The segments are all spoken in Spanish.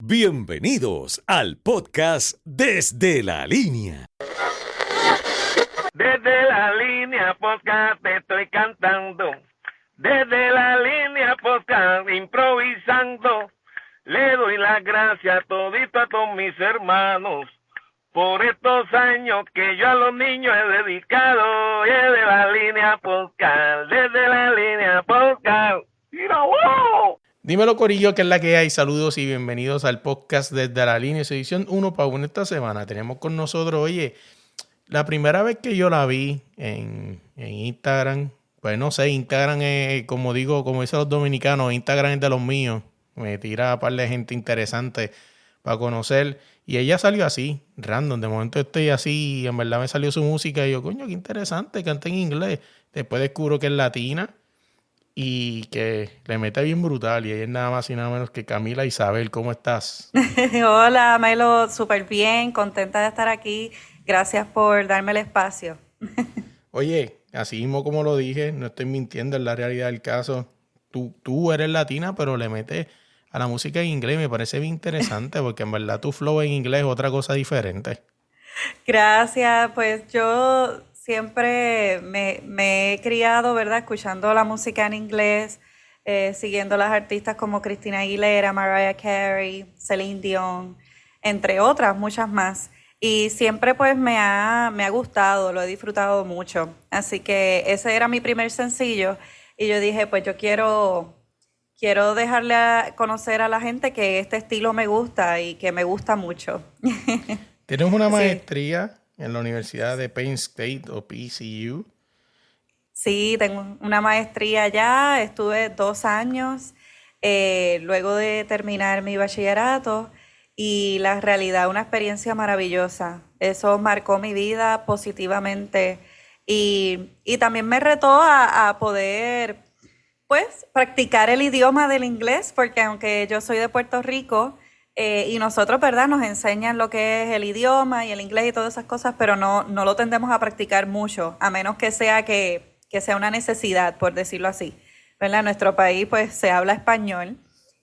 Bienvenidos al podcast Desde la Línea. Desde la línea podcast te estoy cantando. Desde la línea podcast improvisando. Le doy las gracias todito a todos mis hermanos por estos años que yo a los niños he dedicado. Desde la línea podcast, desde la línea podcast. ¡Mira, wow! Dímelo, Corillo, que es la que hay. Saludos y bienvenidos al podcast Desde la Línea, su edición 1 para 1 esta semana. Tenemos con nosotros, oye, la primera vez que yo la vi en Instagram, pues no sé, Instagram es, como dicen los dominicanos, Instagram es de los míos. Me tira a par de gente interesante para conocer. Y ella salió así, random. De momento estoy así y en verdad me salió su música. Y yo, coño, qué interesante, canta en inglés. Después descubro que es latina y que le mete bien brutal. Y ella es nada más y nada menos que Camila Isabel. ¿Cómo estás? Hola, Melo, súper bien, contenta de estar aquí. Gracias por darme el espacio. Oye, así mismo como lo dije, no estoy mintiendo, en la realidad del caso. Tú eres latina, pero le metes a la música en inglés. Me parece bien interesante porque en verdad tu flow en inglés es otra cosa diferente. Gracias, pues yo siempre me he criado, ¿verdad? Escuchando la música en inglés, siguiendo las artistas como Christina Aguilera, Mariah Carey, Celine Dion, entre otras, muchas más. Y siempre pues me ha gustado, lo he disfrutado mucho. Así que ese era mi primer sencillo y yo dije, pues yo quiero dejarle a conocer a la gente que este estilo me gusta y que me gusta mucho. Tienes una Sí. maestría en la Universidad de Penn State o PCU. Sí, tengo una maestría ya, estuve 2 años luego de terminar mi bachillerato y la realidad, una experiencia maravillosa. Eso marcó mi vida positivamente y también me retó a poder, pues, practicar el idioma del inglés, porque aunque yo soy de Puerto Rico y nosotros, ¿verdad? Nos enseñan lo que es el idioma y el inglés y todas esas cosas, pero no lo tendemos a practicar mucho, a menos que sea una necesidad, por decirlo así, ¿verdad? En nuestro país, pues, se habla español.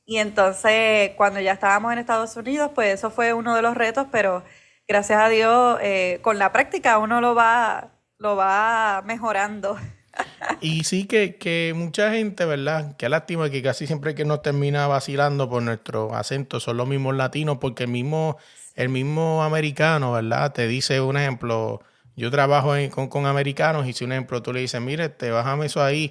Y entonces, cuando ya estábamos en Estados Unidos, pues eso fue uno de los retos, pero gracias a Dios, con la práctica uno lo va mejorando. Y sí que mucha gente, ¿verdad? Qué lástima que casi siempre que nos termina vacilando por nuestro acento son los mismos latinos, porque el mismo americano, ¿verdad? Te dice un ejemplo, yo trabajo con americanos y si un ejemplo tú le dices, mire, bájame eso ahí,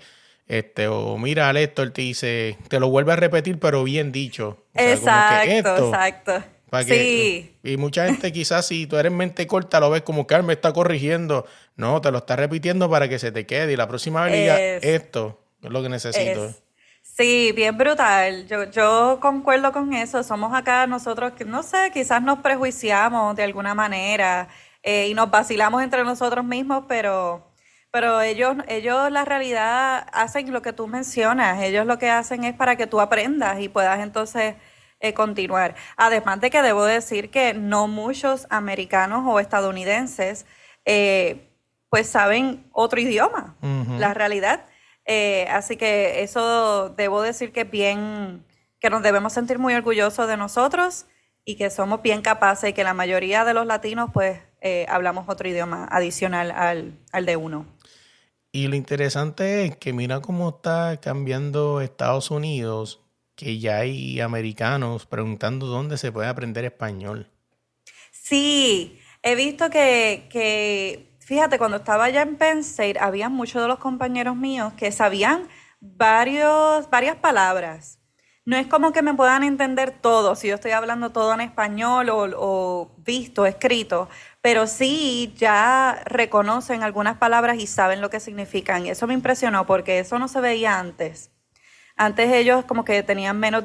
o mira, Héctor te dice, te lo vuelve a repetir, pero bien dicho. O sea, como que esto. Exacto. Para Sí. y mucha gente quizás si tú eres mente corta lo ves como que "Ay, me está corrigiendo". No, te lo está repitiendo para que se te quede. Y la próxima vez diga Es, esto es lo que necesito. es. Sí, bien brutal. Yo concuerdo con eso. Somos acá nosotros que, no sé, quizás nos prejuiciamos de alguna manera y nos vacilamos entre nosotros mismos, pero ellos la realidad hacen lo que tú mencionas. Ellos lo que hacen es para que tú aprendas y puedas entonces continuar. Además de que debo decir que no muchos americanos o estadounidenses pues saben otro idioma, la realidad. Así que eso debo decir que es bien, que nos debemos sentir muy orgullosos de nosotros y que somos bien capaces y que la mayoría de los latinos pues hablamos otro idioma adicional al de uno. Y lo interesante es que mira cómo está cambiando Estados Unidos, que ya hay americanos preguntando dónde se puede aprender español. Sí, he visto fíjate, cuando estaba allá en Penn State, había muchos de los compañeros míos que sabían varias palabras. No es como que me puedan entender todo, si yo estoy hablando todo en español o visto, escrito, pero sí ya reconocen algunas palabras y saben lo que significan. Y eso me impresionó porque eso no se veía antes. Antes ellos como que tenían menos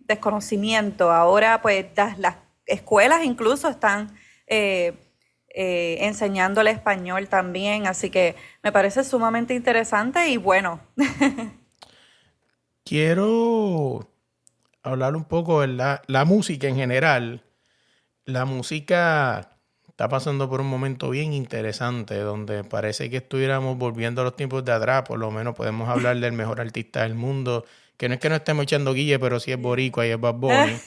desconocimiento. Ahora pues las escuelas incluso están enseñándole español también. Así que me parece sumamente interesante y bueno. Quiero hablar un poco de la música en general. La música está pasando por un momento bien interesante donde parece que estuviéramos volviendo a los tiempos de atrás. Por lo menos podemos hablar del mejor artista del mundo, que no es que no estemos echando guille, pero sí es boricua y es Bad Bunny.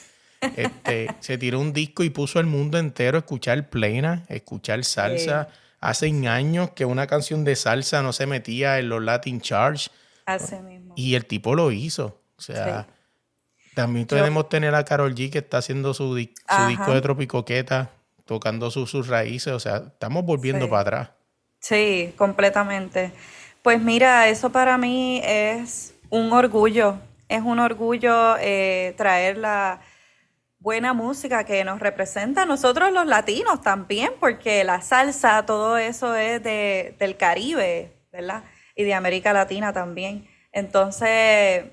Se tiró un disco y puso al mundo entero a escuchar plena, a escuchar salsa. Hace años que una canción de salsa no se metía en los Latin Charts. Así mismo. Y el tipo lo hizo. O sea, también podemos tener a Karol G que está haciendo su disco de Tropicoqueta, tocando sus raíces. O sea, estamos volviendo para atrás. Sí, completamente. Pues mira, eso para mí es un orgullo. Es un orgullo traer la buena música que nos representa a nosotros los latinos también, porque la salsa, todo eso es del Caribe, ¿verdad? Y de América Latina también. Entonces,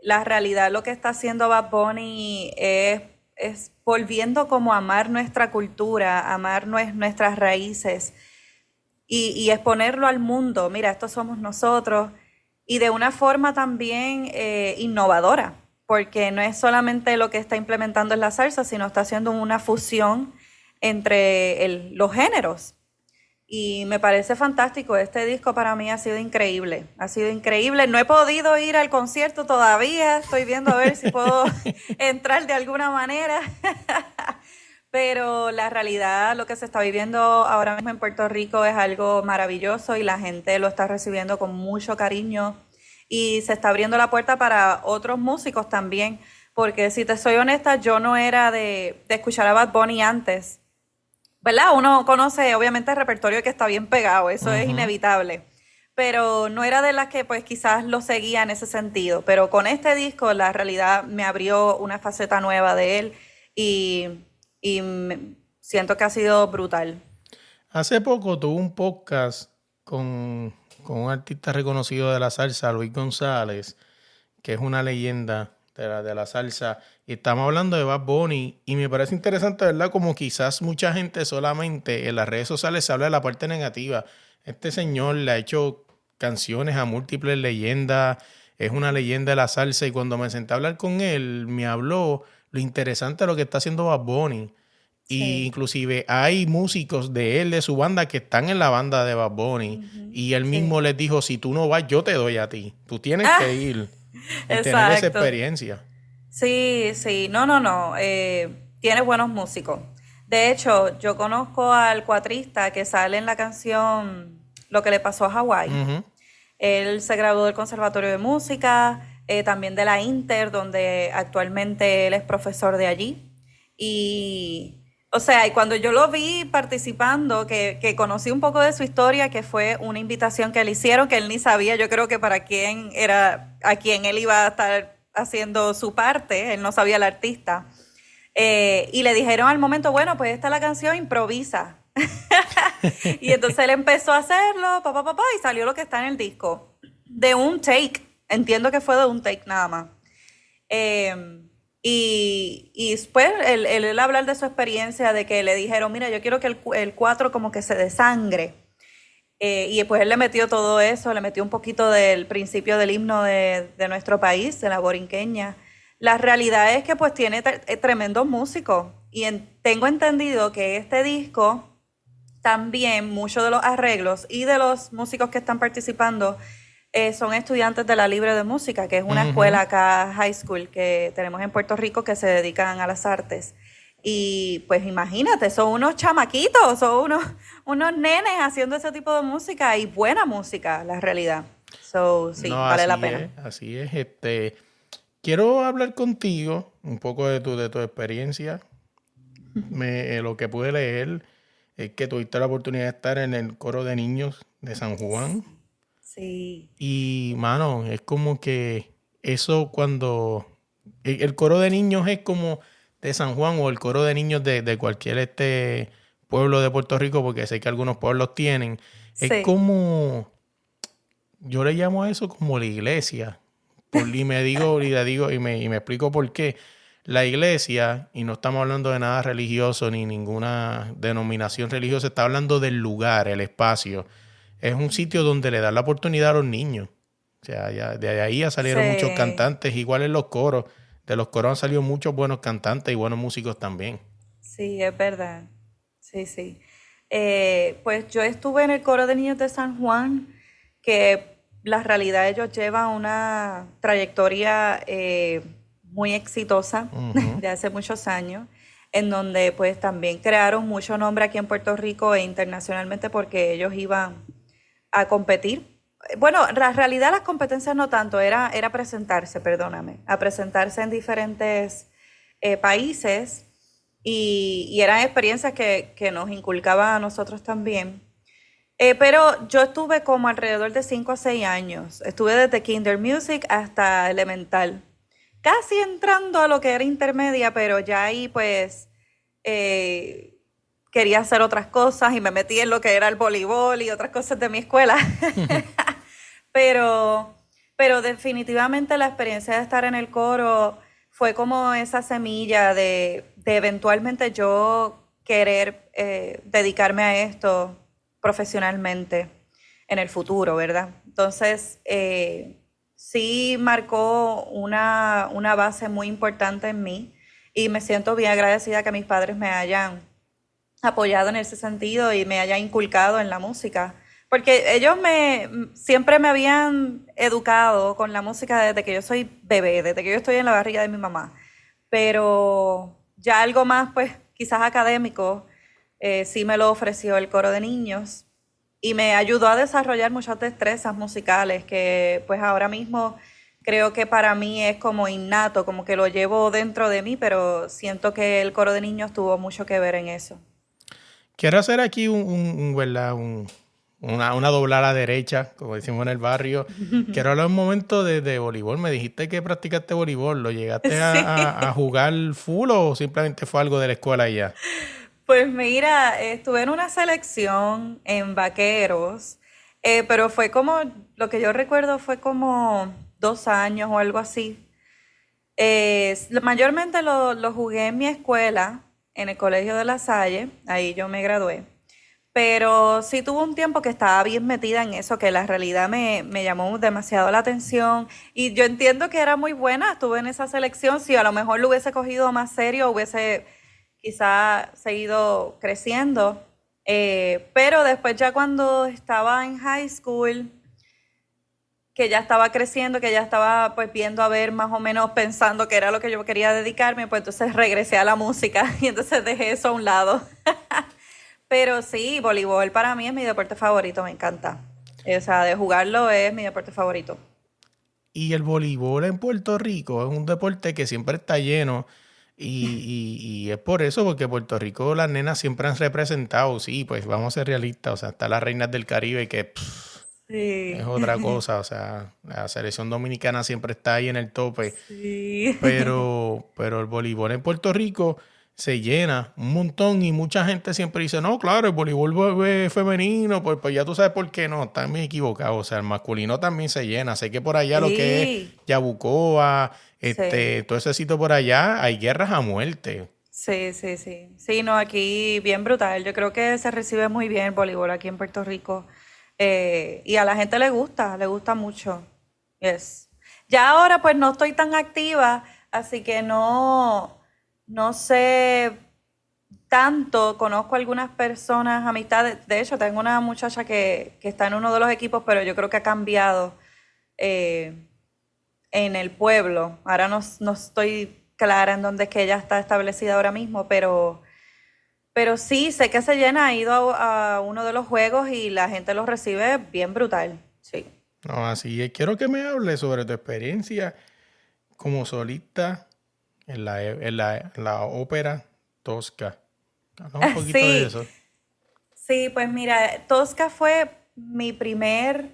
la realidad, lo que está haciendo Bad Bunny es volviendo como a amar nuestra cultura, amar nuestras raíces y exponerlo al mundo. Mira, estos somos nosotros. Y de una forma también innovadora, porque no es solamente lo que está implementando en la salsa, sino está haciendo una fusión entre los géneros. Y me parece fantástico. Este disco para mí ha sido increíble. Ha sido increíble. No he podido ir al concierto todavía. Estoy viendo a ver si puedo entrar de alguna manera. Pero la realidad, lo que se está viviendo ahora mismo en Puerto Rico es algo maravilloso y la gente lo está recibiendo con mucho cariño y se está abriendo la puerta para otros músicos también, porque si te soy honesta, yo no era de escuchar a Bad Bunny antes, ¿verdad? Uno conoce obviamente el repertorio que está bien pegado, eso es inevitable, pero no era de las que pues quizás lo seguía en ese sentido, pero con este disco la realidad me abrió una faceta nueva de él y siento que ha sido brutal. Hace poco tuve un podcast con un artista reconocido de la salsa, Luis González, que es una leyenda de la salsa, y estamos hablando de Bad Bunny, y me parece interesante, ¿verdad? Como quizás mucha gente solamente en las redes sociales se habla de la parte negativa. Este señor le ha hecho canciones a múltiples leyendas, es una leyenda de la salsa, y cuando me senté a hablar con él, me habló lo interesante de lo que está haciendo Bad Bunny. Y inclusive hay músicos de él, de su banda, que están en la banda de Bad Bunny. Y él mismo les dijo, si tú no vas, yo te doy a ti. Tú tienes que ir y tener esa experiencia. Sí, sí. No. Tiene buenos músicos. De hecho, yo conozco al cuatrista que sale en la canción Lo que le pasó a Hawái. Él se graduó del Conservatorio de Música, también de la Inter, donde actualmente él es profesor de allí. Y, o sea, y cuando yo lo vi participando, que conocí un poco de su historia, que fue una invitación que le hicieron, que él ni sabía, yo creo que para quién era, a quién él iba a estar haciendo su parte, él no sabía el artista. Y le dijeron al momento, bueno, pues esta es la canción, improvisa. Y entonces él empezó a hacerlo, y salió lo que está en el disco. De un take, entiendo que fue de un take nada más. Y después él hablar de su experiencia, de que le dijeron, mira, yo quiero que el 4 como que se desangre. Y después él le metió todo eso, le metió un poquito del principio del himno de nuestro país, de la borinqueña. La realidad es que pues tiene tremendos músicos. Y tengo entendido que este disco, también muchos de los arreglos y de los músicos que están participando son estudiantes de la Libre de Música, que es una escuela acá, high school, que tenemos en Puerto Rico que se dedican a las artes. Y pues imagínate, son unos chamaquitos, son unos nenes haciendo ese tipo de música y buena música, la realidad. So, sí, no, vale la pena. Así es. Quiero hablar contigo un poco de tu experiencia. Lo que pude leer es que tuviste la oportunidad de estar en el coro de niños de San Juan. Sí. Y, mano, es como que eso cuando... El coro de niños es como de San Juan o el coro de niños de cualquier pueblo de Puerto Rico, porque sé que algunos pueblos tienen. Es como... Yo le llamo a eso como la iglesia. Y me explico por qué. La iglesia, y no estamos hablando de nada religioso ni ninguna denominación religiosa, está hablando del lugar, el espacio. Es un sitio donde le dan la oportunidad a los niños. O sea, de ahí ya salieron muchos cantantes, igual en los coros. De los coros han salido muchos buenos cantantes y buenos músicos también. Sí, es verdad. Sí. Pues yo estuve en el coro de niños de San Juan, que la realidad ellos llevan una trayectoria muy exitosa Ujú. de hace muchos años, en donde pues también crearon mucho nombre aquí en Puerto Rico e internacionalmente porque ellos iban a competir. Bueno, la realidad las competencias no tanto, era presentarse, perdóname, a presentarse en diferentes países y eran experiencias que nos inculcaban a nosotros también. Pero yo estuve como alrededor de 5 a 6 años. Estuve desde Kinder Music hasta elemental. Casi entrando a lo que era intermedia, pero ya ahí pues eh, quería hacer otras cosas y me metí en lo que era el voleibol y otras cosas de mi escuela. Pero, pero definitivamente la experiencia de estar en el coro fue como esa semilla de eventualmente yo querer dedicarme a esto profesionalmente en el futuro, ¿verdad? Entonces, sí marcó una base muy importante en mí y me siento bien agradecida que mis padres me hayan apoyado en ese sentido y me hayan inculcado en la música. Porque ellos siempre me habían educado con la música desde que yo soy bebé, desde que yo estoy en la barriga de mi mamá. Pero ya algo más, pues quizás académico, sí me lo ofreció el coro de niños y me ayudó a desarrollar muchas destrezas musicales que pues ahora mismo creo que para mí es como innato, como que lo llevo dentro de mí, pero siento que el coro de niños tuvo mucho que ver en eso. Quiero hacer aquí ¿verdad? Una doblar a la derecha, como decimos en el barrio. Quiero hablar un momento de voleibol. Me dijiste que practicaste voleibol. ¿Lo llegaste Sí. a jugar full o simplemente fue algo de la escuela y ya? Pues mira, estuve en una selección en Vaqueros, pero fue como, lo que yo recuerdo fue como 2 años o algo así. Mayormente lo jugué en mi escuela, en el Colegio de La Salle, ahí yo me gradué. Pero sí tuve un tiempo que estaba bien metida en eso, que la realidad me llamó demasiado la atención. Y yo entiendo que era muy buena, estuve en esa selección. Si a lo mejor lo hubiese cogido más serio, hubiese quizá seguido creciendo. Pero después ya cuando estaba en high school, que ya estaba creciendo, que ya estaba pues viendo a ver más o menos pensando que era lo que yo quería dedicarme, pues entonces regresé a la música y entonces dejé eso a un lado. Pero sí, voleibol para mí es mi deporte favorito, me encanta. O sea, de jugarlo es mi deporte favorito. Y el voleibol en Puerto Rico es un deporte que siempre está lleno y es por eso, porque Puerto Rico las nenas siempre han representado, sí, pues vamos a ser realistas, o sea, está las reinas del Caribe que es Sí, otra cosa, o sea, la selección dominicana siempre está ahí en el tope, sí. pero el voleibol en Puerto Rico se llena un montón y mucha gente siempre dice, no, claro, el voleibol femenino, pues ya tú sabes por qué no, están bien equivocados, o sea, el masculino también se llena, sé que por allá lo que es Sí, Yabucoa, sí. todo ese sitio por allá, hay guerras a muerte. Sí, sí, sí. Sí, no, aquí bien brutal. Yo creo que se recibe muy bien el voleibol aquí en Puerto Rico. Y a la gente le gusta mucho. Yes. Ya ahora pues no estoy tan activa, así que no sé tanto. Conozco algunas personas, amistades. De hecho, tengo una muchacha que está en uno de los equipos, pero yo creo que ha cambiado eh, en el pueblo. Ahora no estoy clara en dónde es que ella está establecida ahora mismo, pero sí, sé que se llena, ha ido a uno de los juegos y la gente los recibe bien brutal. Sí. No, así es. Quiero que me hables sobre tu experiencia como solista en la ópera Tosca. Habla un poquito de Sí, eso. sí, pues mira, Tosca fue mi primera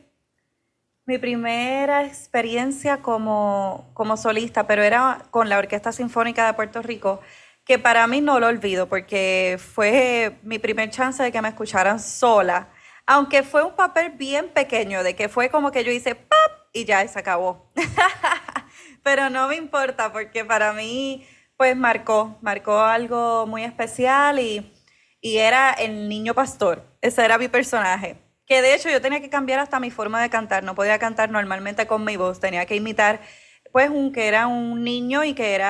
experiencia como solista, pero era con la Orquesta Sinfónica de Puerto Rico, que para mí no lo olvido, porque fue mi primer chance de que me escucharan sola, aunque fue un papel bien pequeño, de que fue como que yo hice ¡pap! Y ya, y se acabó. Pero no me importa, porque para mí, pues marcó algo muy especial y era el niño pastor. Ese era mi personaje. Que de hecho yo tenía que cambiar hasta mi forma de cantar. No podía cantar normalmente con mi voz. Tenía que imitar, pues, que era un niño y que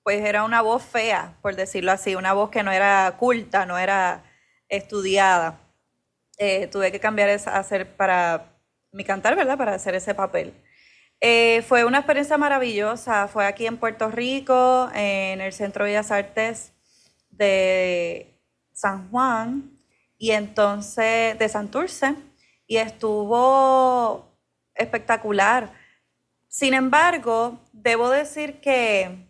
pues, era una voz fea, por decirlo así. Una voz que no era culta, no era estudiada. Tuve que cambiar para mi cantar, ¿verdad? Para hacer ese papel. Fue una experiencia maravillosa. Fue aquí en Puerto Rico, en el Centro de Bellas Artes de San Juan y entonces de Santurce, y estuvo espectacular. Sin embargo, debo decir que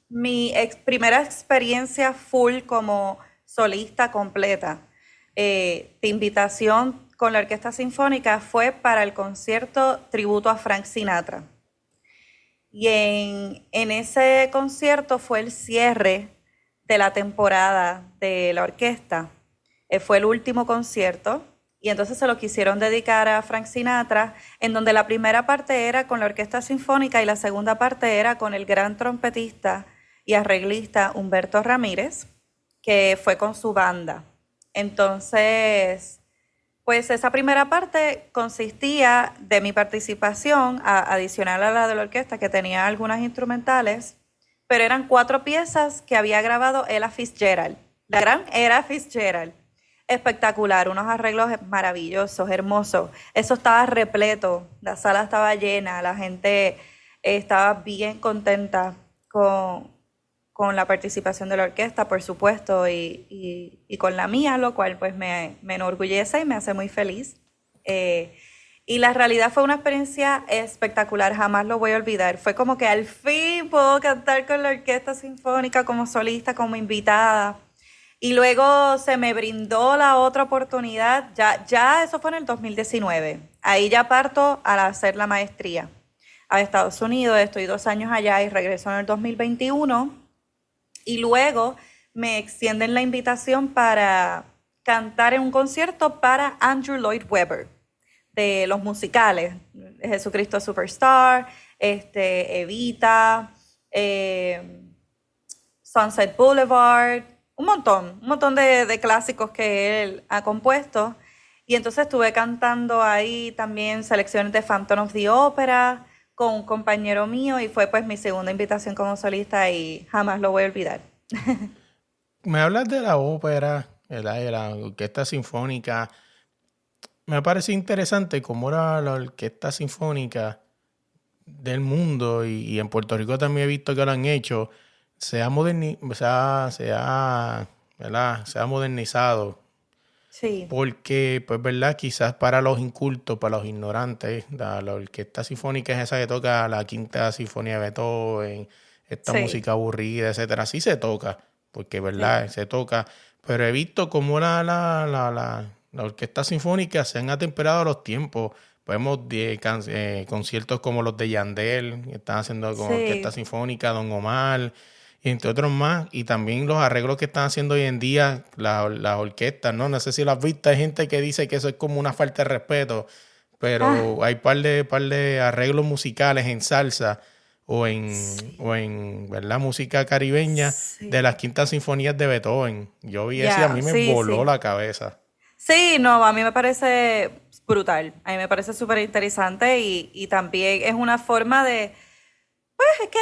mi primera experiencia full como solista completa de invitación con la Orquesta Sinfónica fue para el concierto tributo a Frank Sinatra. Y en ese concierto fue el cierre de la temporada de la orquesta. Fue el último concierto y entonces se lo quisieron dedicar a Frank Sinatra, en donde la primera parte era con la Orquesta Sinfónica y la segunda parte era con el gran trompetista y arreglista Humberto Ramírez, que fue con su banda. Entonces, pues esa primera parte consistía de mi participación, adicional a la de la orquesta, que tenía algunas instrumentales, pero eran 4 piezas que había grabado Ella Fitzgerald, la gran Ella Fitzgerald. Espectacular, unos arreglos maravillosos, hermosos. Eso estaba repleto, la sala estaba llena, la gente estaba bien contenta con la participación de la orquesta, por supuesto, y con la mía, lo cual pues me enorgullece y me hace muy feliz. Y la realidad fue una experiencia espectacular, jamás lo voy a olvidar. Fue como que al fin puedo cantar con la Orquesta Sinfónica como solista, como invitada. Y luego se me brindó la otra oportunidad, ya eso fue en el 2019. Ahí ya parto a hacer la maestría a Estados Unidos, estoy 2 años allá y regreso en el 2021. Y luego me extienden la invitación para cantar en un concierto para Andrew Lloyd Webber, de los musicales, Jesucristo Superstar, Evita, Sunset Boulevard, un montón de clásicos que él ha compuesto. Y entonces estuve cantando ahí también selecciones de Phantom of the Opera con un compañero mío y fue pues mi segunda invitación como solista y jamás lo voy a olvidar. Me hablas de la ópera, de la orquesta sinfónica. Me parece interesante cómo era la orquesta sinfónica del mundo y en Puerto Rico también he visto que lo han hecho. Se ha modernizado. Sí. Porque, pues, ¿verdad? Quizás para los incultos, para los ignorantes, la orquesta sinfónica es esa que toca la Quinta Sinfonía de Beethoven, esta Sí. música aburrida, etcétera. Sí se toca, porque, ¿verdad? Sí. Se toca. Pero he visto cómo la orquesta sinfónica se han atemperado a los tiempos. Vemos conciertos como los de Yandel, que están haciendo con orquesta Sí. sinfónica, Don Omar, y entre otros más, y también los arreglos que están haciendo hoy en día las orquestas, ¿no? No sé si lo has visto, hay gente que dice que eso es como una falta de respeto, pero hay par de arreglos musicales en salsa o en ¿verdad? Música caribeña de las Sí. quintas sinfonías de Beethoven. Yo vi eso y a mí me Sí, voló sí. la cabeza. Sí, no, a mí me parece brutal, a mí me parece súper interesante y también es una forma de, pues es que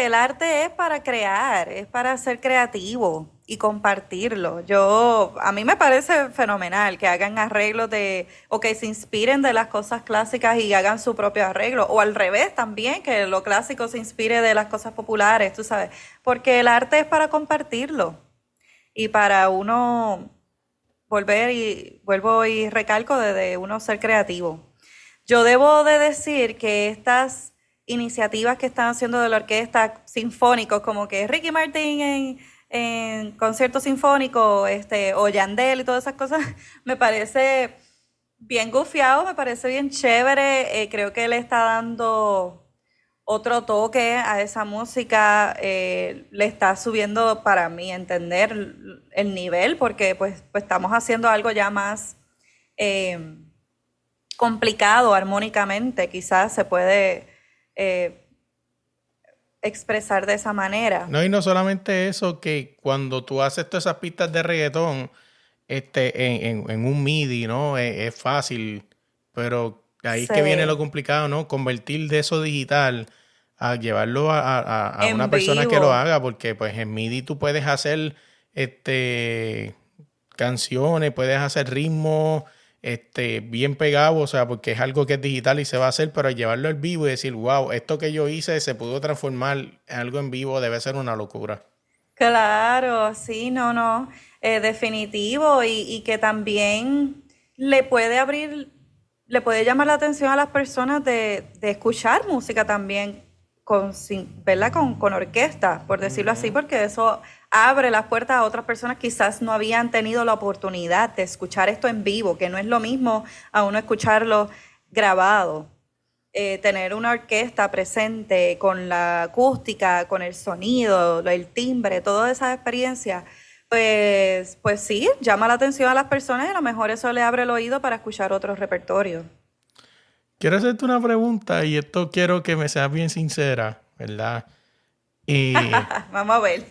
el arte es para crear, es para ser creativo y compartirlo. A mí me parece fenomenal que hagan arreglos o que se inspiren de las cosas clásicas y hagan su propio arreglo, o al revés también, que lo clásico se inspire de las cosas populares, tú sabes, porque el arte es para compartirlo y para uno vuelvo y recalco de uno ser creativo. Yo debo de decir que estas iniciativas que están haciendo de la orquesta sinfónicos, como que Ricky Martin en concierto sinfónico, o Yandel y todas esas cosas, me parece bien gufiado, me parece bien chévere. Creo que le está dando otro toque a esa música, le está subiendo, para mí entender, el nivel, porque pues estamos haciendo algo ya más eh, complicado armónicamente, quizás se puede expresar de esa manera. No, y no solamente eso, que cuando tú haces todas esas pistas de reggaetón, en un MIDI, ¿no? Es fácil, pero ahí es que viene lo Sí, complicado, ¿no? Convertir de eso digital a llevarlo a una en persona que lo vivo. haga, porque pues en MIDI tú puedes hacer canciones, puedes hacer ritmos, bien pegado, o sea, porque es algo que es digital y se va a hacer, pero llevarlo al vivo y decir, wow, esto que yo hice se pudo transformar en algo en vivo, debe ser una locura. Claro, sí, no, definitivo y que también le puede llamar la atención a las personas de escuchar música también ¿verdad? Con orquesta, por decirlo así, porque eso abre las puertas a otras personas que quizás no habían tenido la oportunidad de escuchar esto en vivo, que no es lo mismo a uno escucharlo grabado. Tener una orquesta presente con la acústica, con el sonido, el timbre, toda esa experiencia, pues sí, llama la atención a las personas y a lo mejor eso le abre el oído para escuchar otros repertorios. Quiero hacerte una pregunta y esto quiero que me seas bien sincera, ¿verdad? Y Vamos a ver.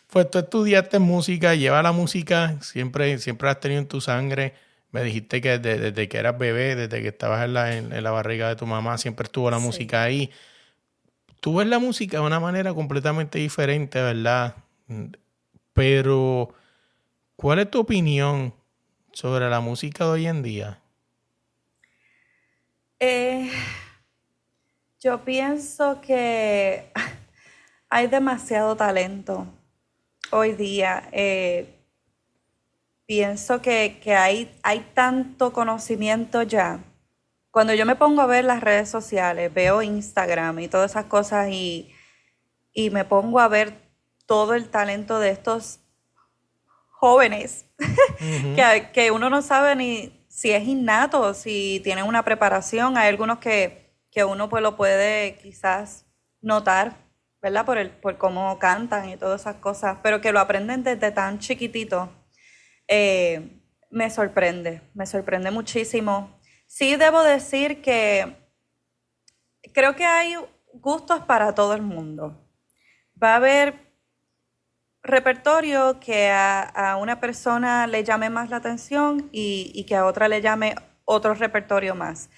pues tú estudiaste música, lleva la música, siempre has tenido en tu sangre. Me dijiste que desde que eras bebé, desde que estabas en la barriga de tu mamá, siempre estuvo la música ahí. Tú ves la música de una manera completamente diferente, ¿verdad? Pero, ¿cuál es tu opinión sobre la música de hoy en día? Yo pienso que hay demasiado talento hoy día. Pienso que hay tanto conocimiento ya. Cuando yo me pongo a ver las redes sociales, veo Instagram y todas esas cosas y me pongo a ver todo el talento de estos jóvenes que uno no sabe ni si es innato, si tienen una preparación. Hay algunos que uno pues lo puede quizás notar, ¿verdad? Por cómo cantan y todas esas cosas, pero que lo aprenden desde tan chiquitito. Me sorprende muchísimo. Sí debo decir que creo que hay gustos para todo el mundo. Va a haber repertorio que a una persona le llame más la atención y que a otra le llame otro repertorio más.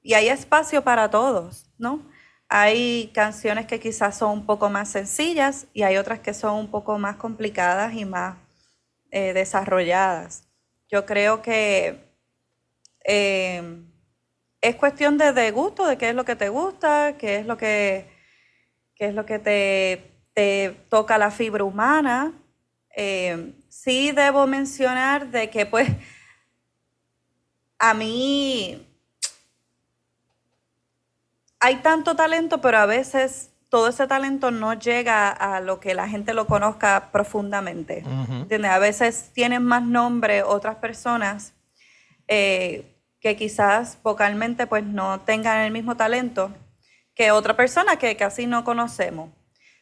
Y hay espacio para todos, ¿no? Hay canciones que quizás son un poco más sencillas y hay otras que son un poco más complicadas y más desarrolladas. Yo creo que es cuestión de gusto, de qué es lo que te gusta, qué es lo que te toca la fibra humana. Sí debo mencionar de que pues a mí hay tanto talento, pero a veces todo ese talento no llega a lo que la gente lo conozca profundamente. ¿Entiendes? A veces tienen más nombre otras personas que quizás vocalmente pues no tengan el mismo talento que otra persona que casi no conocemos.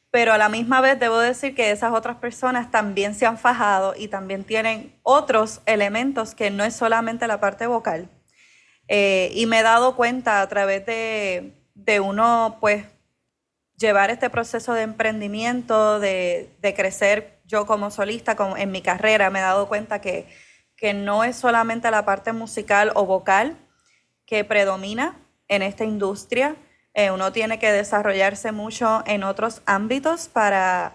Pero a la misma vez debo decir que esas otras personas también se han fajado y también tienen otros elementos que no es solamente la parte vocal. Y me he dado cuenta a través de uno pues llevar este proceso de emprendimiento, de crecer yo como solista, en mi carrera, me he dado cuenta que no es solamente la parte musical o vocal que predomina en esta industria. Uno tiene que desarrollarse mucho en otros ámbitos para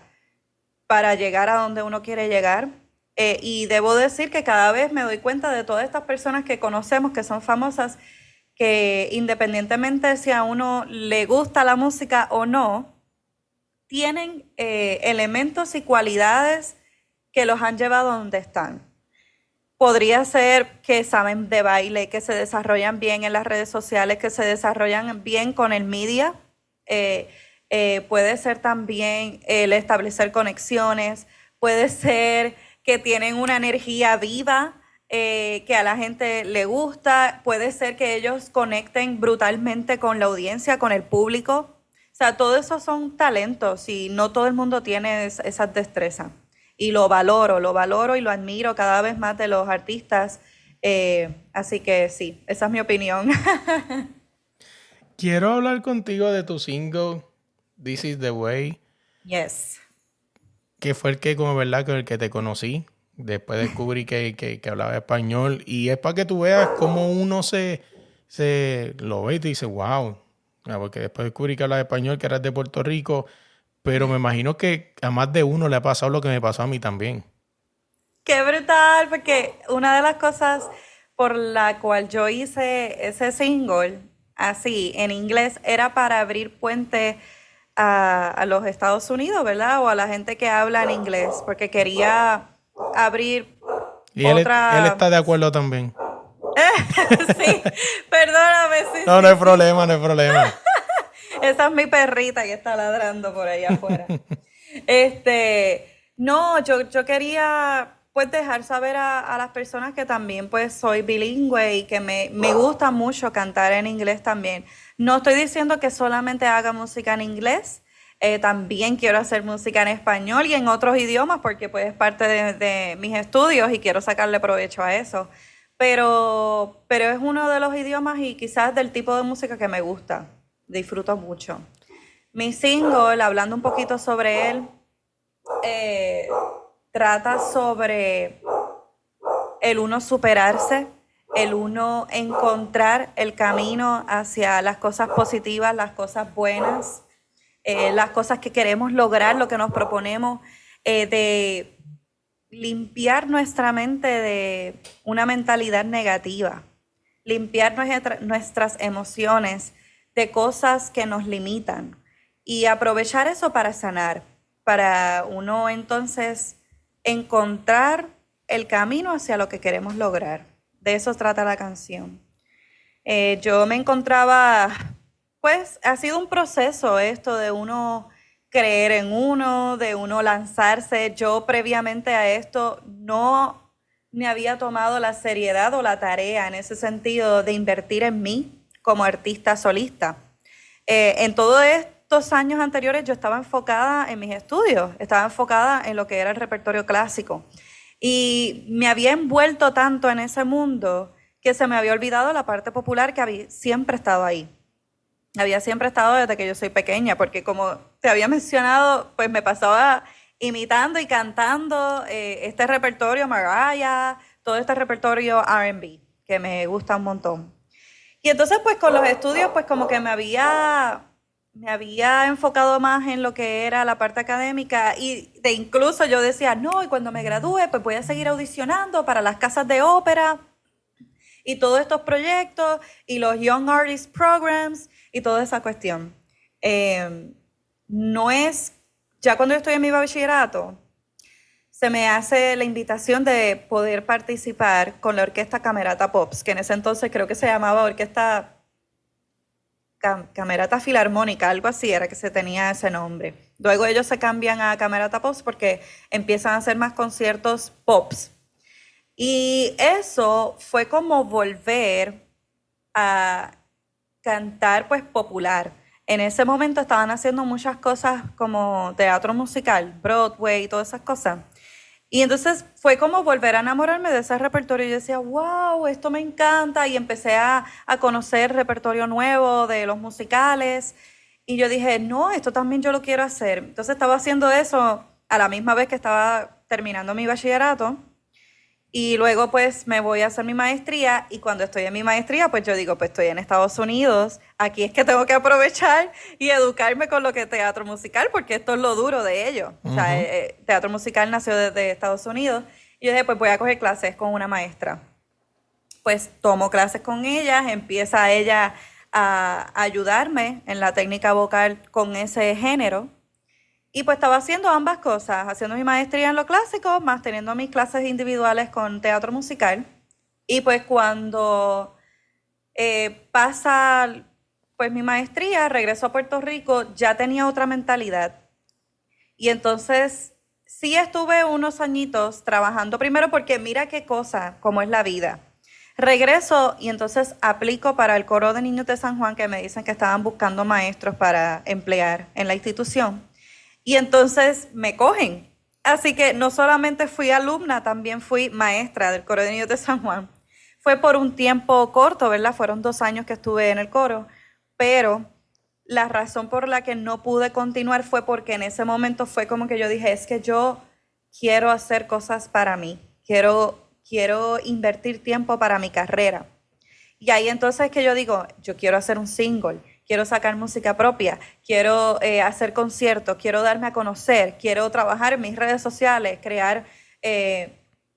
llegar a donde uno quiere llegar. Y debo decir que cada vez me doy cuenta de todas estas personas que conocemos, que son famosas, que independientemente si a uno le gusta la música o no, tienen elementos y cualidades que los han llevado a donde están. Podría ser que saben de baile, que se desarrollan bien en las redes sociales, que se desarrollan bien con el media. Puede ser también el establecer conexiones. Puede ser que tienen una energía viva que a la gente le gusta. Puede ser que ellos conecten brutalmente con la audiencia, con el público. O sea, todo eso son talentos y no todo el mundo tiene esas destrezas. Y lo valoro y lo admiro cada vez más de los artistas. Así que sí, esa es mi opinión. Quiero hablar contigo de tu single, This Is The Way. Yes. Que fue el que, como verdad, con el que te conocí. Después descubrí que hablaba español. Y es para que tú veas cómo uno se lo ve y te dice, wow. Porque después descubrí que hablaba español, que eras de Puerto Rico. Pero me imagino que a más de uno le ha pasado lo que me pasó a mí también. Qué brutal, porque una de las cosas por la cual yo hice ese single así en inglés era para abrir puente a los Estados Unidos, ¿verdad? O a la gente que habla en inglés, porque quería abrir Y él otra... está de acuerdo también. Sí, perdóname, sí, No, sí, no hay sí. problema, no hay problema. Esa es mi perrita que está ladrando por ahí afuera. No, yo quería pues dejar saber a las personas que también pues soy bilingüe y que me gusta mucho cantar en inglés también. No estoy diciendo que solamente haga música en inglés, también quiero hacer música en español y en otros idiomas porque pues es parte de mis estudios y quiero sacarle provecho a eso. Pero es uno de los idiomas y quizás del tipo de música que me gusta. Disfruto mucho. Mi single, hablando un poquito sobre él, trata sobre el uno superarse, el uno encontrar el camino hacia las cosas positivas, las cosas buenas, las cosas que queremos lograr, lo que nos proponemos, de limpiar nuestra mente de una mentalidad negativa, limpiar nuestras emociones de cosas que nos limitan y aprovechar eso para sanar, para uno entonces encontrar el camino hacia lo que queremos lograr. De eso trata la canción. Yo me encontraba, pues ha sido un proceso esto de uno creer en uno, de uno lanzarse. Yo previamente a esto no me había tomado la seriedad o la tarea en ese sentido de invertir en mí como artista solista. En todos estos años anteriores yo estaba enfocada en mis estudios, estaba enfocada en lo que era el repertorio clásico y me había envuelto tanto en ese mundo que se me había olvidado la parte popular que había siempre estado ahí. Había siempre estado desde que yo soy pequeña, porque como te había mencionado, pues me pasaba imitando y cantando este repertorio Mariah, todo este repertorio R&B, que me gusta un montón. Y entonces pues con los estudios pues como que me había enfocado más en lo que era la parte académica y de incluso yo decía, no, y cuando me gradúe pues voy a seguir audicionando para las casas de ópera y todos estos proyectos y los Young Artist Programs y toda esa cuestión. No es, ya cuando yo estoy en mi bachillerato, se me hace la invitación de poder participar con la Orquesta Camerata Pops, que en ese entonces creo que se llamaba Orquesta Camerata Filarmónica, algo así era que se tenía ese nombre. Luego ellos se cambian a Camerata Pops porque empiezan a hacer más conciertos pops. Y eso fue como volver a cantar pues popular. En ese momento estaban haciendo muchas cosas como teatro musical, Broadway y todas esas cosas. Y entonces fue como volver a enamorarme de ese repertorio. Y yo decía, wow, esto me encanta. Y empecé a conocer repertorio nuevo de los musicales. Y yo dije, no, esto también yo lo quiero hacer. Entonces estaba haciendo eso a la misma vez que estaba terminando mi bachillerato. Y luego pues me voy a hacer mi maestría y cuando estoy en mi maestría pues yo digo pues estoy en Estados Unidos, aquí es que tengo que aprovechar y educarme con lo que es teatro musical porque esto es lo duro de ello. O sea, teatro musical nació desde Estados Unidos y yo dije pues voy a coger clases con una maestra. Pues tomo clases con ella, empieza ella a ayudarme en la técnica vocal con ese género. Y pues estaba haciendo ambas cosas, haciendo mi maestría en lo clásico, más teniendo mis clases individuales con teatro musical. Y pues cuando pasa pues mi maestría, regreso a Puerto Rico, ya tenía otra mentalidad. Y entonces sí estuve unos añitos trabajando primero porque mira qué cosa, cómo es la vida. Regreso y entonces aplico para el coro de niños de San Juan que me dicen que estaban buscando maestros para emplear en la institución. Y entonces me cogen. Así que no solamente fui alumna, también fui maestra del coro de niños de San Juan. Fue por un tiempo corto, ¿verdad? Fueron 2 años que estuve en el coro, pero la razón por la que no pude continuar fue porque en ese momento fue como que yo dije, es que yo quiero hacer cosas para mí, quiero invertir tiempo para mi carrera. Y ahí entonces que yo digo, yo quiero hacer un single, quiero sacar música propia, quiero hacer conciertos, quiero darme a conocer, quiero trabajar en mis redes sociales, crear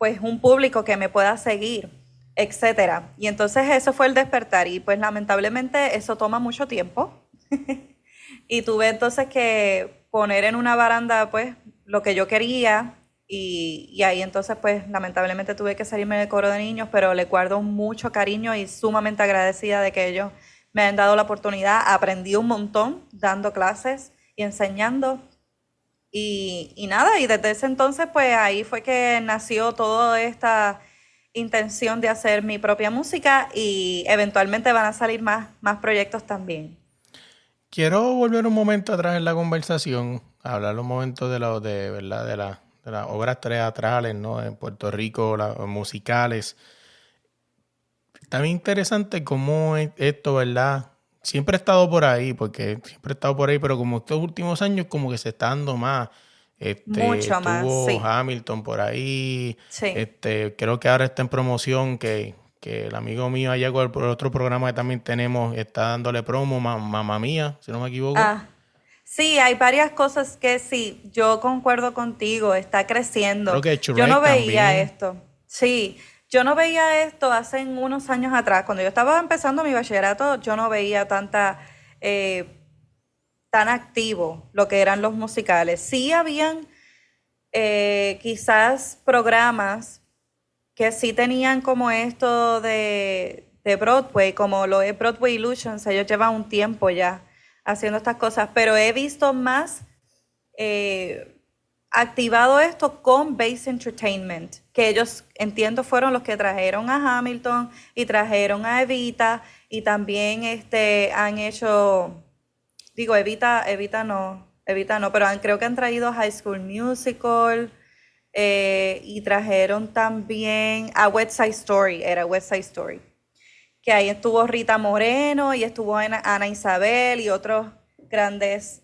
pues un público que me pueda seguir, etcétera. Y entonces eso fue el despertar y pues lamentablemente eso toma mucho tiempo. Y tuve entonces que poner en una baranda pues lo que yo quería y ahí entonces pues lamentablemente tuve que salirme del coro de niños, pero le guardo mucho cariño y sumamente agradecida de que ellos me han dado la oportunidad. Aprendí un montón dando clases y enseñando. Y nada, y desde ese entonces pues ahí fue que nació toda esta intención de hacer mi propia música y eventualmente van a salir más proyectos también. Quiero volver un momento atrás en la conversación, hablar un momento ¿verdad? de las obras teatrales, ¿no? En Puerto Rico, las musicales. También interesante cómo esto, ¿verdad? Siempre he estado por ahí, pero como estos últimos años como que se está dando más. Mucho más, Estuvo sí. Hamilton por ahí. Sí. Creo que ahora está en promoción, que el amigo mío allá con el otro programa que también tenemos está dándole promo, Mamma Mía, si no me equivoco. Sí, hay varias cosas que sí, yo concuerdo contigo, está creciendo. Creo que Yo Shrek no veía también. esto. Sí, yo no veía esto hace unos años atrás. Cuando yo estaba empezando mi bachillerato, yo no veía tan activo lo que eran los musicales. Sí habían quizás programas que sí tenían como esto de Broadway, como lo es Broadway Illusions, ellos llevan un tiempo ya haciendo estas cosas, pero he visto más activado esto con Base Entertainment, que ellos entiendo fueron los que trajeron a Hamilton y trajeron a Evita y también han hecho, digo Evita no, pero creo que han traído High School Musical y trajeron también a West Side Story, era West Side Story, que ahí estuvo Rita Moreno y estuvo Ana Isabel y otros grandes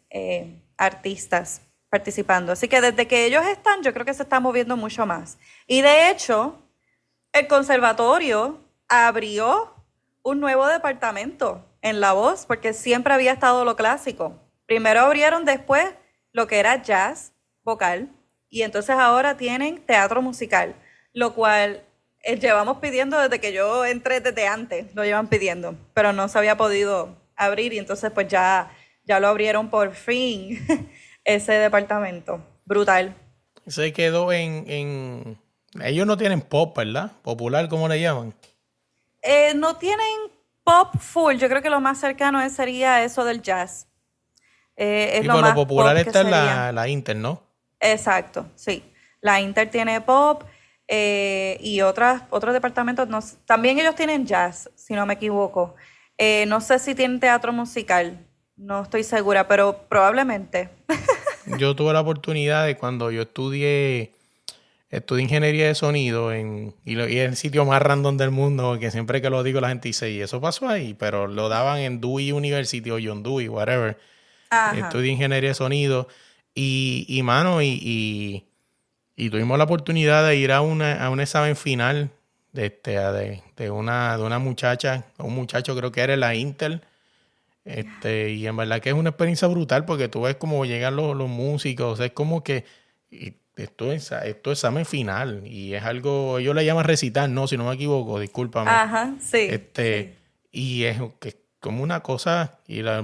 artistas participando. Así que desde que ellos están, yo creo que se está moviendo mucho más. Y de hecho, el conservatorio abrió un nuevo departamento en La Voz, porque siempre había estado lo clásico. Primero abrieron después lo que era jazz vocal, y entonces ahora tienen teatro musical, lo cual llevamos pidiendo desde que yo entré, desde antes lo llevan pidiendo, pero no se había podido abrir y entonces pues ya lo abrieron por fin ese departamento. Brutal. Se quedó en... Ellos no tienen pop, ¿verdad? Popular, ¿cómo le llaman? No tienen pop full, yo creo que lo más cercano sería eso del jazz. Es Y lo por lo más popular pop que está sería. la Inter, ¿no? Exacto, sí. La Inter tiene pop y otros departamentos, también ellos tienen jazz, si no me equivoco. No sé si tienen teatro musical, no estoy segura, pero probablemente. Yo tuve la oportunidad de cuando yo estudié ingeniería de sonido y es el sitio más random del mundo, porque siempre que lo digo la gente dice, y eso pasó ahí, pero lo daban en Dewey University o John Dewey, whatever. Ajá. Estudié ingeniería de sonido y mano, y tuvimos la oportunidad de ir a un examen final de una muchacha, un muchacho creo que era en la Intel. Y en verdad que es una experiencia brutal porque tú ves cómo llegan los músicos, es como que esto es examen final y es algo, ellos le llaman recitar, no, si no me equivoco, discúlpame. Ajá, sí. Sí. Y es que como una cosa, el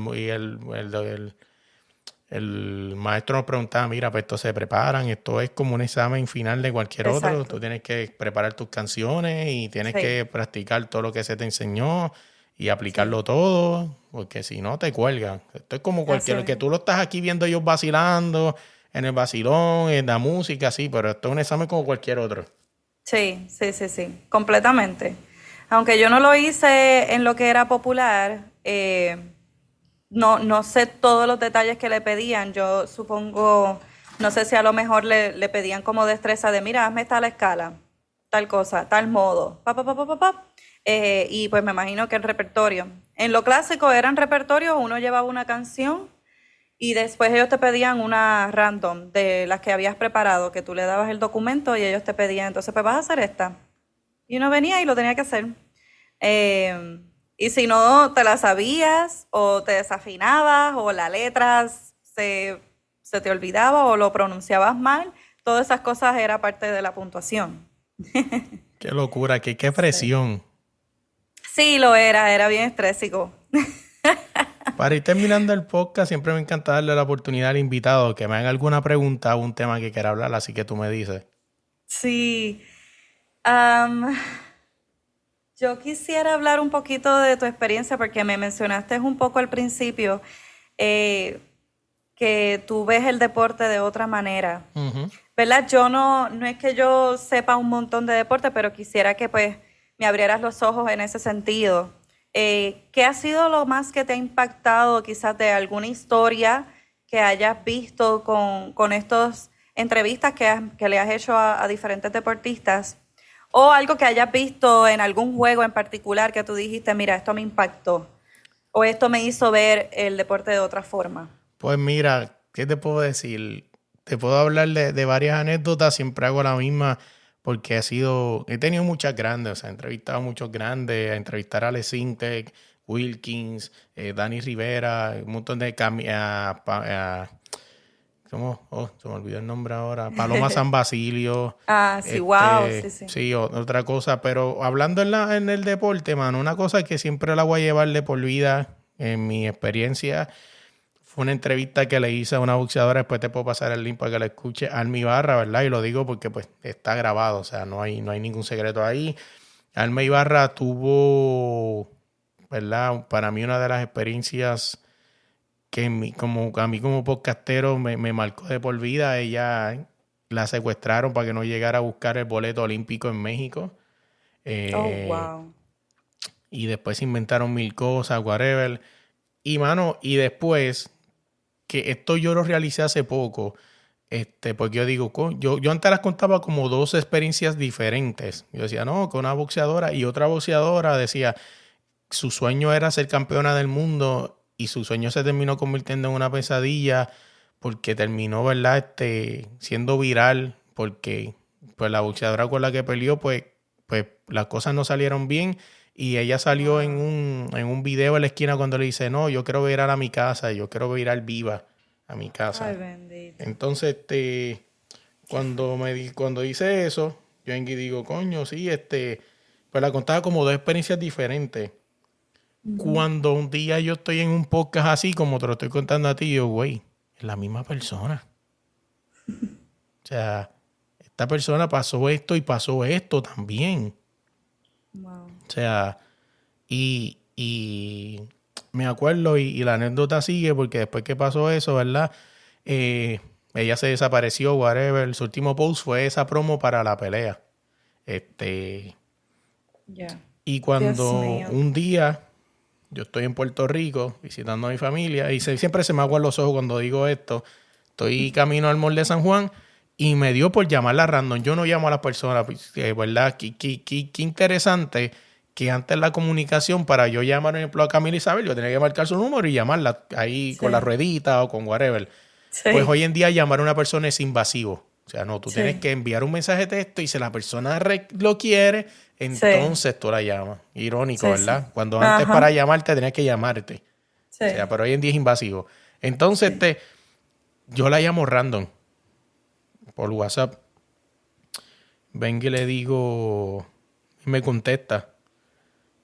maestro nos preguntaba, mira, pues esto se preparan, esto es como un examen final de cualquier otro, Exacto. tú tienes que preparar tus canciones y tienes Sí. que practicar todo lo que se te enseñó y aplicarlo Sí. todo, porque si no te cuelgan. Esto es como Así que mismo. tú lo estás aquí viendo ellos vacilando, en el vacilón, en la música, sí, pero esto es un examen como cualquier otro. Sí, sí, sí, sí, completamente. Aunque yo no lo hice en lo que era popular, no sé todos los detalles que le pedían. Yo supongo, no sé si a lo mejor le pedían como destreza de, mira, hazme tal escala, tal cosa, tal modo, pa. Y pues me imagino que el repertorio. En lo clásico eran repertorios, uno llevaba una canción y después ellos te pedían una random de las que habías preparado, que tú le dabas el documento y ellos te pedían, entonces pues vas a hacer esta. Y uno venía y lo tenía que hacer. Y si no te la sabías o te desafinabas o la letra se te olvidaba o lo pronunciabas mal, todas esas cosas era parte de la puntuación. Qué locura, qué presión. Sí, lo era bien estrésico. Para ir terminando el podcast, siempre me encanta darle la oportunidad al invitado que me haga alguna pregunta o un tema que quiera hablar, así que tú me dices. Sí. Am, yo quisiera hablar un poquito de tu experiencia porque me mencionaste un poco al principio eh, que tú ves el deporte de otra manera. Ujú. ¿Verdad? Yo no es que yo sepa un montón de deporte, pero quisiera que pues me abrieras los ojos en ese sentido. ¿Qué ha sido lo más que te ha impactado quizás de alguna historia que hayas visto con estos entrevistas que le has hecho a diferentes deportistas? O algo que hayas visto en algún juego en particular que tú dijiste, mira, esto me impactó. O esto me hizo ver el deporte de otra forma. Pues mira, ¿qué te puedo decir? Te puedo hablar de varias anécdotas, siempre hago la misma porque he tenido muchas grandes, o sea, he entrevistado a muchos grandes, a entrevistar a Ale Sintec, Wilkins, Dani Rivera, un montón de ¿cómo? Oh, se me olvidó el nombre ahora. Paloma San Basilio. Ah, sí, wow, sí, sí. Sí, otra cosa. Pero hablando en el deporte, mano, una cosa que siempre la voy a llevar de por vida en mi experiencia fue una entrevista que le hice a una boxeadora. Después te puedo pasar el link para que la escuche, Alma Ibarra, ¿verdad? Y lo digo porque pues está grabado, o sea, no hay ningún secreto ahí. Alma Ibarra tuvo, ¿verdad? Para mí una de las experiencias que a mí como podcastero me marcó de por vida. Ella la secuestraron para que no llegara a buscar el boleto olímpico en México. Oh, wow. Y después se inventaron mil cosas, whatever. Y mano, y después, que esto yo lo realicé hace poco, porque yo digo, yo antes las contaba como dos experiencias diferentes. Yo decía, no, con una boxeadora y otra boxeadora decía, su sueño era ser campeona del mundo y su sueño se terminó convirtiendo en una pesadilla porque terminó, ¿verdad? Siendo viral porque pues la boxeadora con la que peleó, pues las cosas no salieron bien y ella salió en un video en la esquina cuando le dice, no, yo quiero virar a mi casa, yo quiero virar viva a mi casa. Ay, bendito. Entonces, cuando dice eso, yo digo, coño, sí, pues la contaba como dos experiencias diferentes. Cuando un día yo estoy en un podcast así, como te lo estoy contando a ti, yo, güey, es la misma persona. O sea, esta persona pasó esto y pasó esto también. Wow. O sea, y me acuerdo y la anécdota sigue porque después que pasó eso, ¿verdad? Ella se desapareció, whatever. Su último post fue esa promo para la pelea. Ya. Y cuando Dios mío. un día yo estoy en Puerto Rico visitando a mi familia y siempre se me aguan los ojos cuando digo esto. Estoy camino al mall de San Juan y me dio por llamarla random. Yo no llamo a las personas, ¿verdad? Qué interesante que antes la comunicación para yo llamar, por ejemplo, a Camila Isabel, yo tenía que marcar su número y llamarla ahí con la ruedita o con whatever. Sí. Pues hoy en día llamar a una persona es invasivo. O sea, no, tú Sí. tienes que enviar un mensaje de texto y si la persona lo quiere, entonces tú la llamas. Irónico, Sí, ¿verdad? sí. Cuando antes Ajá. para llamarte tenías que llamarte. Sí. O sea, pero hoy en día es invasivo. Entonces, yo la llamo random por WhatsApp. Vengo y le digo, y me contesta.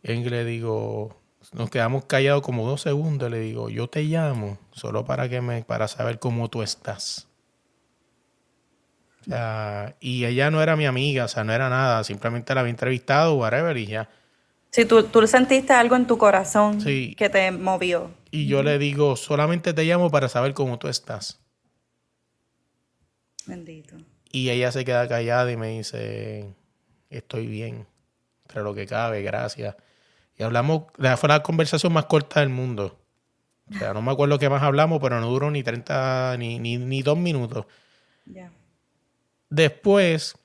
Vengo y le digo, nos quedamos callados como 2 segundos. Le digo, yo te llamo solo para saber cómo tú estás. O sea, y ella no era mi amiga, o sea, no era nada. Simplemente la había entrevistado, whatever, y ya. Sí, tú sentiste algo en tu corazón Sí. que te movió. Y yo le digo, solamente te llamo para saber cómo tú estás. Bendito. Y ella se queda callada y me dice, estoy bien, entre lo que cabe, gracias. Y hablamos, fue la conversación más corta del mundo. O sea, no me acuerdo qué más hablamos, pero no duró ni 30, ni 2 minutos. Ya. Después,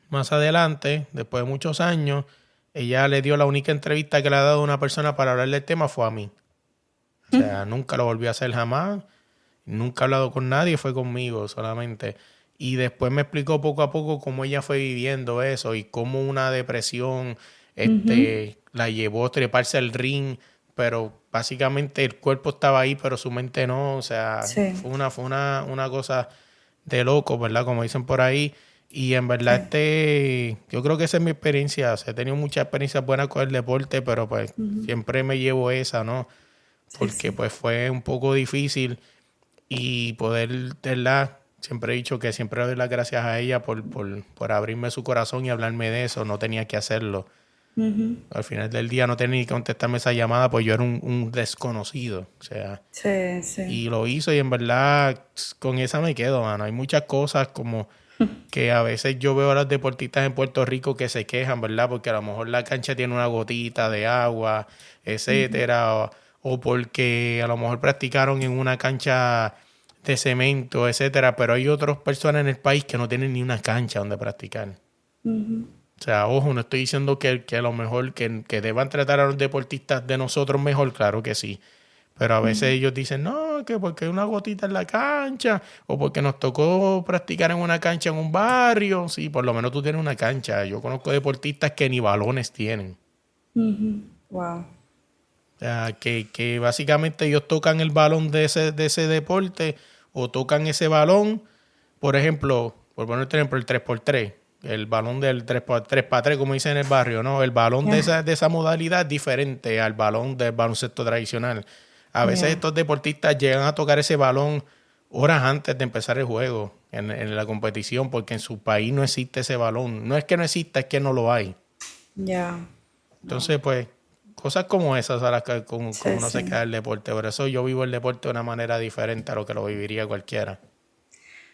más adelante, después de muchos años, ella le dio la única entrevista que le ha dado a una persona para hablar del tema, fue a mí. O sea, nunca lo volvió a hacer jamás. Nunca ha hablado con nadie, fue conmigo solamente. Y después me explicó poco a poco cómo ella fue viviendo eso y cómo una depresión la llevó a treparse al ring, pero básicamente el cuerpo estaba ahí, pero su mente no. O sea, Sí. fue una cosa de loco, ¿verdad? Como dicen por ahí. Y en verdad yo creo que esa es mi experiencia. O sea, he tenido muchas experiencias buenas con el deporte, pero pues siempre me llevo esa, ¿no? Porque pues fue un poco difícil y poder, ¿verdad? Siempre he dicho que siempre doy las gracias a ella por abrirme su corazón y hablarme de eso. No tenía que hacerlo. Al final del día no tenía que contestarme esa llamada, pues yo era un desconocido. O sea, y lo hizo y en verdad con esa me quedo, mano. Hay muchas cosas como que a veces yo veo a los deportistas en Puerto Rico que se quejan, ¿verdad? Porque a lo mejor la cancha tiene una gotita de agua, etcétera, o porque a lo mejor practicaron en una cancha de cemento, etcétera, pero hay otras personas en el país que no tienen ni una cancha donde practicar. O sea, ojo, no estoy diciendo que a lo mejor que deban tratar a los deportistas de nosotros mejor, claro que sí. Pero a veces ellos dicen, no, que porque hay una gotita en la cancha, o porque nos tocó practicar en una cancha en un barrio. Sí, por lo menos tú tienes una cancha. Yo conozco deportistas que ni balones tienen. Wow. O sea, que básicamente ellos tocan el balón de ese deporte, o tocan ese balón, por ejemplo, por poner ejemplo, el 3x3. El balón del 3x3, como dicen en el barrio, ¿no? El balón de esa modalidad es diferente al balón del baloncesto tradicional. A veces estos deportistas llegan a tocar ese balón horas antes de empezar el juego en la competición, porque en su país no existe ese balón. No es que no exista, es que no lo hay. Entonces, pues, cosas como esas a las que uno se queda el deporte. Por eso yo vivo el deporte de una manera diferente a lo que lo viviría cualquiera.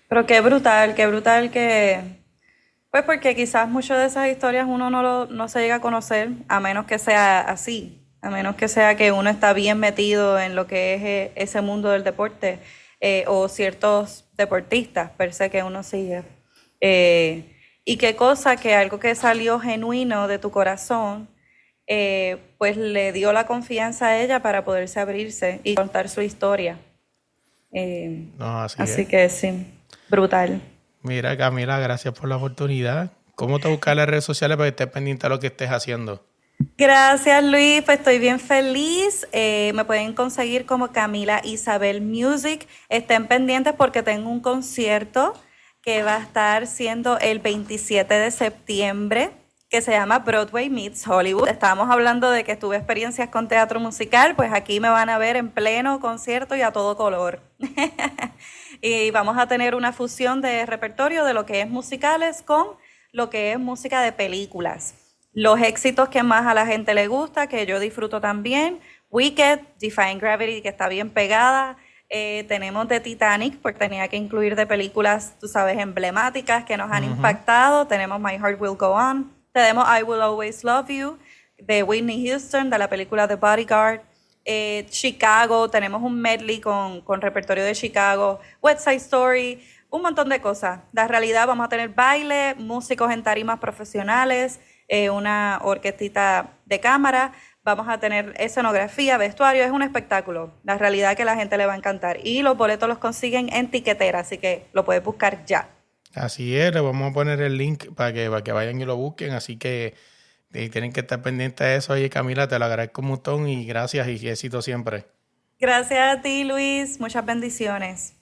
Pero qué brutal que... Pues porque quizás muchas de esas historias uno no se llega a conocer, a menos que sea así. A menos que sea que uno está bien metido en lo que es ese mundo del deporte, o ciertos deportistas per se que uno sigue. Y qué cosa que algo que salió genuino de tu corazón, pues le dio la confianza a ella para poderse abrirse y contar su historia. Así que sí, brutal. Mira, Camila, gracias por la oportunidad. ¿Cómo te buscas en las redes sociales para que estés pendiente de lo que estés haciendo? Gracias, Luis, pues estoy bien feliz. Me pueden conseguir como Camila Isabel Music. Estén pendientes porque tengo un concierto que va a estar siendo el 27 de septiembre, que se llama Broadway Meets Hollywood. Estábamos hablando de que tuve experiencias con teatro musical, pues aquí me van a ver en pleno concierto y a todo color. Y vamos a tener una fusión de repertorio de lo que es musicales con lo que es música de películas. Los éxitos que más a la gente le gusta, que yo disfruto también, Wicked, Defying Gravity, que está bien pegada. Tenemos de Titanic, porque tenía que incluir de películas, tú sabes, emblemáticas que nos han impactado. Tenemos My Heart Will Go On. Tenemos I Will Always Love You, de Whitney Houston, de la película The Bodyguard. Chicago, tenemos un medley con repertorio de Chicago. West Side Story, un montón de cosas. La realidad, vamos a tener baile, músicos en tarimas profesionales, una orquestita de cámara, vamos a tener escenografía, vestuario, es un espectáculo. La realidad que a la gente le va a encantar. Y los boletos los consiguen en Tiquetera, así que lo puedes buscar ya. Así es, le vamos a poner el link para que vayan y lo busquen, así que tienen que estar pendientes de eso. Oye, Camila, te lo agradezco un montón y gracias y éxito siempre. Gracias a ti, Luis, muchas bendiciones.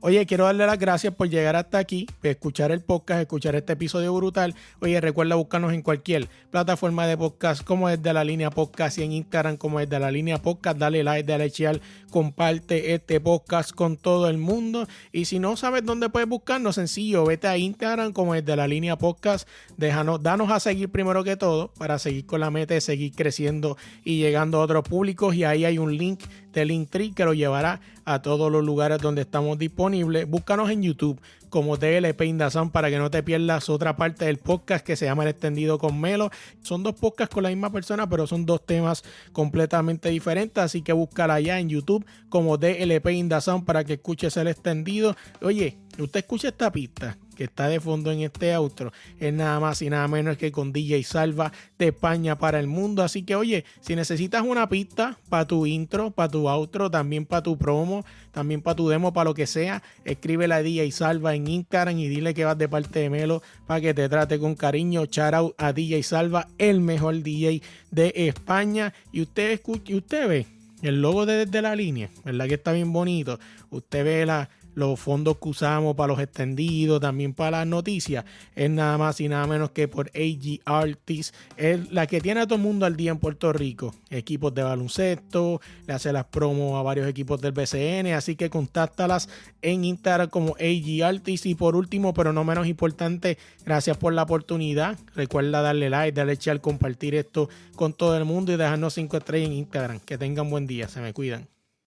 Oye, quiero darle las gracias por llegar hasta aquí, escuchar el podcast, escuchar este episodio brutal. Oye, recuerda buscarnos en cualquier plataforma de podcast como es de la línea podcast y en Instagram como es de la línea podcast. Dale like, dale share, comparte este podcast con todo el mundo. Y si no sabes dónde puedes buscarnos, sencillo, vete a Instagram como es de la línea podcast. Danos a seguir primero que todo para seguir con la meta de seguir creciendo y llegando a otros públicos. Y ahí hay un link de Linktree que lo llevará a todos los lugares donde estamos disponibles. Búscanos en YouTube como TLP Indazán para que no te pierdas otra parte del podcast que se llama El Extendido con Melo. Son dos podcasts con la misma persona, pero son dos temas completamente diferentes, así que búscala allá en YouTube como TLP Indazán para que escuches El Extendido. Oye, usted escucha esta pista que está de fondo en este outro, es nada más y nada menos que con DJ Salva de España para el mundo. Así que oye, si necesitas una pista para tu intro, para tu outro, también para tu promo, también para tu demo, para lo que sea, escríbele a DJ Salva en Instagram y dile que vas de parte de Melo para que te trate con cariño. Shout out a DJ Salva, el mejor DJ de España. Y usted escucha, y usted ve el logo de Desde la Línea, ¿verdad que está bien bonito? Usted ve los fondos que usamos para los extendidos, también para las noticias, es nada más y nada menos que por AG Artists. Es la que tiene a todo el mundo al día en Puerto Rico. Equipos de baloncesto, le hace las promos a varios equipos del BCN, así que contáctalas en Instagram como AG Artists. Y por último, pero no menos importante, gracias por la oportunidad. Recuerda darle like, darle share, compartir esto con todo el mundo y dejarnos 5 estrellas en Instagram. Que tengan buen día, se me cuidan.